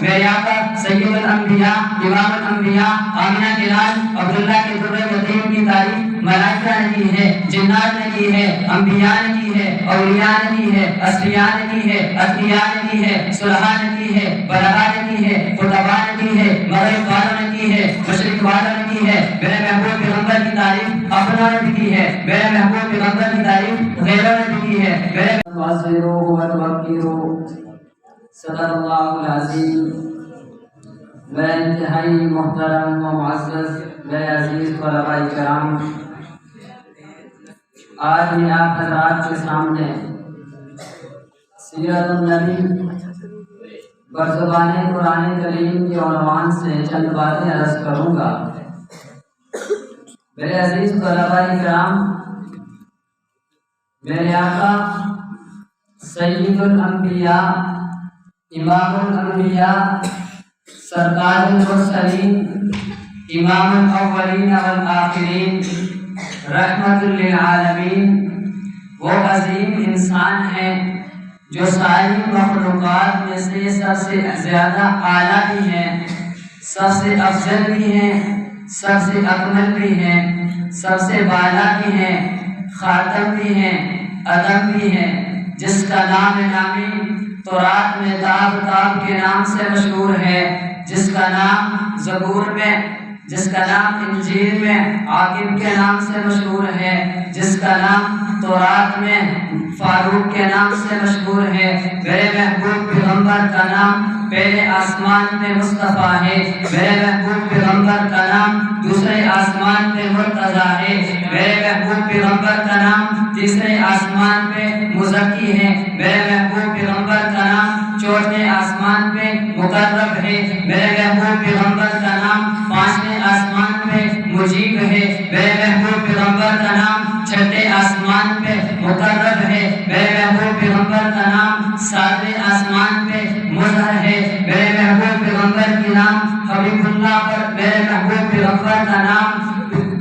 میرے آقا سید الانبیاء امام الانبیاء آمنہ کے لال عبداللہ کے در یتیم کی تعریف ملائکہ نے کی ہے، جنات نے کی ہے، انبیاء نے کی ہے، اولیاء نے کی ہے، اصفیاء نے کی ہے، اتقیاء نے کی ہے، صلحاء نے کی ہے، بلغاء نے کی ہے، خطباء نے کی ہے، مغرب والوں نے کی ہے، مشرق والوں نے کی ہے۔ میرے محبوب پیغمبر کی تعریف اپنوں نے بھی کی ہے، میرے محبوب پیغمبر کی تعریف غیروں نے بھی کی ہے۔ میرے صدق اللہ العظیم۔ میرے انتہائی محترم و معزز میرے عزیز طلباء کرام، آج میں آپ حضرات کے سامنے سیرت النبی برزبان قرآن کریم کے عنوان سے چند باتیں عرض کروں گا۔ میرے عزیز طلباء کرام، میرے آقا سید الانبیاء امام الانبیاء سرکار المرسلین امام الاولین والآخرین رحمت للعالمین وہ عظیم انسان ہیں جو ساری مخلوقات میں سے سب سے زیادہ اعلیٰ بھی ہیں، سب سے افضل بھی ہیں، سب سے اکمل بھی ہیں، سب سے بالا بھی ہیں، خاتم بھی ہیں، ادم بھی ہیں، جس کا نام نامی تورات میں تاب تاب کے نام سے مشہور ہے، جس کا نام زبور میں، جس کا نام انجیل میں عاقب کے نام سے مشہور ہے، جس کا نام تورات میں فاروق کے نام سے مشہور ہے۔ میرے محبوب پیغمبر کا نام پہلے آسمان میں مصطفیٰ ہے، میرے محبوب پیغمبر کا نام دوسرے آسمان پہ مرتضیٰ ہے، میرے محبوب پیغمبر کا نام تیسرے آسمان پہ مزکی ہے، میرے محبوب پیغمبر کا نام چوتھے آسمان پہ مقرب ہے، میرے محبوب پیغمبر کا نام پانچویں آسمان پہ مجیب ہے، میرے محبوب پیغمبر کا نام چھٹے آسمان پہ مقرب ہے، میرے محبوب پیغمبر کا نام ساتویں آسمان پہ مظہر ہے، میرے محبوب پیغمبر کے نام حبیب اللہ پر، میرے محبوب پیغمبر کا نام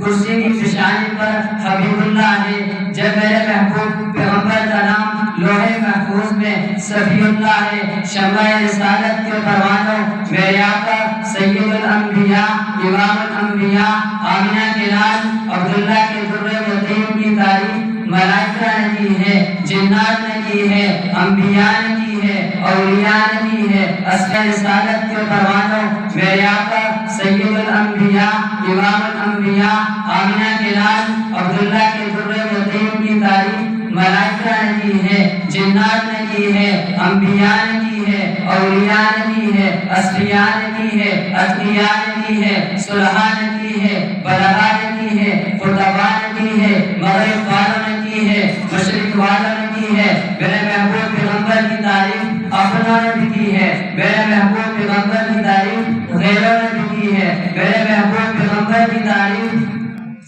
کرسی کی پیشانی پر حبیب اللہ ہے، جب میرے محبوب پیغمبر کا نام لوح محفوظ میں صفی اللہ ہے۔ شمع رسالت کے پروانوں میرے آقا سید الانبیاء امام الانبیاء آمنہ کے لال عبداللہ کے در یتیم کی تعریف ملائکہ نے کی ہے، جنات نے کی ہے، انبیاء نے کی ہے، اولیاء نے کی ہے۔ اصل رسالت کے پروانوں میرے آقا سید الانبیاء امام الانبیاء آمنہ کے لال عبداللہ کے در یتیم کی تعریف ملائکہ نے کی ہے، جنات نے کی ہے، انبیاء نے کی ہے، اولیاء نے کی ہے، اصفیاء نے کی ہے، اتقیاء نے کی ہے، صلحاء نے کی ہے، بلغاء نے کی ہے، خطباء نے کی ہے، مغرب والوں نے کی ہے، مشرق والوں نے کی ہے۔ میرے محبوب پیغمبر کی تعریف اپنوں نے بھی کی ہے، میرے محبوب پیغمبر کی تعریف غیروں نے بھی کی ہے، میرے محبوب پیغمبر کی تعریف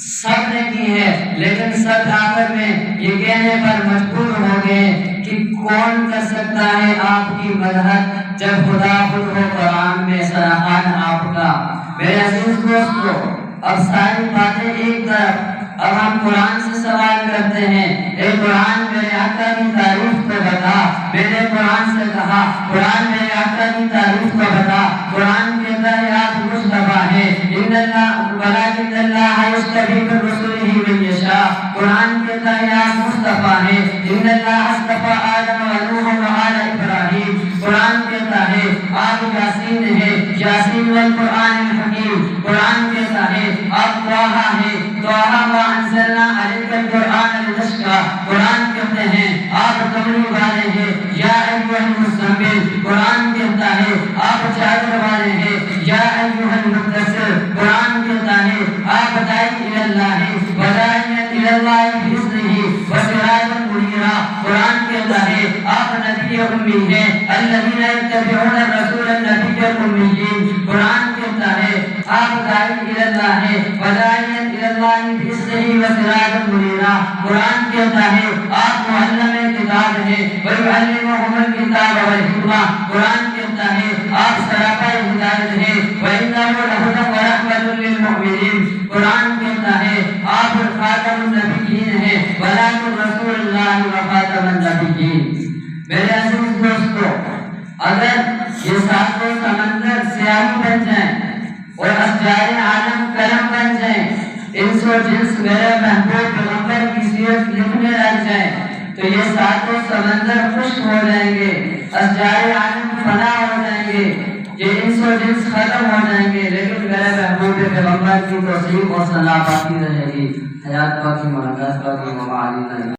سب نے کی ہے، لیکن سب آخر میں یہ کہنے پر مجبور ہو گئے کہ کون کر سکتا ہے آپ کی مدحت جب خدا خود ہو قرآن میں سراہان آپ کا۔ میرے عزیز دوستو، اب ساری باتیں ایک طرف، اب ہم قرآن سے سوال کرتے ہیں، اے قرآن میرے آقا کی تعریف کو بتا۔ میں نے قرآن سے کہا قرآن میرے آقا کی تعریف کو بتا۔ قرآن کہتا ہے آپ مصطفیٰ ہیں، ان اللہ ولکن اللہ یصطفی من رسلہ من یشاء۔ قرآن کہتا ہے آپ مصطفیٰ ہیں، ان اللہ اصطفی آدم و نوح و آل ابراہیم۔ قرآن کہتا ہے آپ یاسین ہیں، یاسین والقرآن الحکیم۔ قرآن کہتا ہے آپ طٰہٰ ہیں، طٰہٰ ما انزلنا علیک القرآن لتشقیٰ۔ قرآن کہتے ہیں آپ کملی والے ہیں، یا ایھا المزمل۔ قرآن کہتا ہے آپ چادر والے ہیں، یا ایھا المدثر۔ قرآن کہتا ہے آپ داعی الی اللہ وداعیا الی اللہ بإذنہ وسراجا منیرا۔ قرآن کہتا ہے آپ نبی امی ہیں، الذین یتبعون الرسول النبی الامی۔ قرآن کہتا ہے آپ داعی الی اللہ وداعیا الی اللہ بإذنہ وسراجا منیرا۔ قرآن کہتا ہے آپ معلم کتاب ہیں، ویعلمہم الکتاب والحکمہ۔ قرآن کہتا ہے آپ سراپا ہدایت ہیں، وإنہ لہدی ورحمۃ للمؤمنین۔ قرآن کہتا ہے آپ خاتم النبیین ہیں، ولکن رسول اللہ وخاتم النبیین۔ میرے عزیز دوستو، اگر یہ ساتوں سمجھ انس و جنس میرے محبوب پیغمبر کی سیرت لکھنے لگ جائیں تو یہ ساتوں سمندر خشک ہو جائیں گے، اشجار عالم فنا ہو جائیں گے، یہ انس و جنس ختم ہو جائیں گے، لیکن میرے محبوب پیغمبر کی توصیف اور ثنا باقی رہے گی، حیات باقی، مہارت باقی، ممالک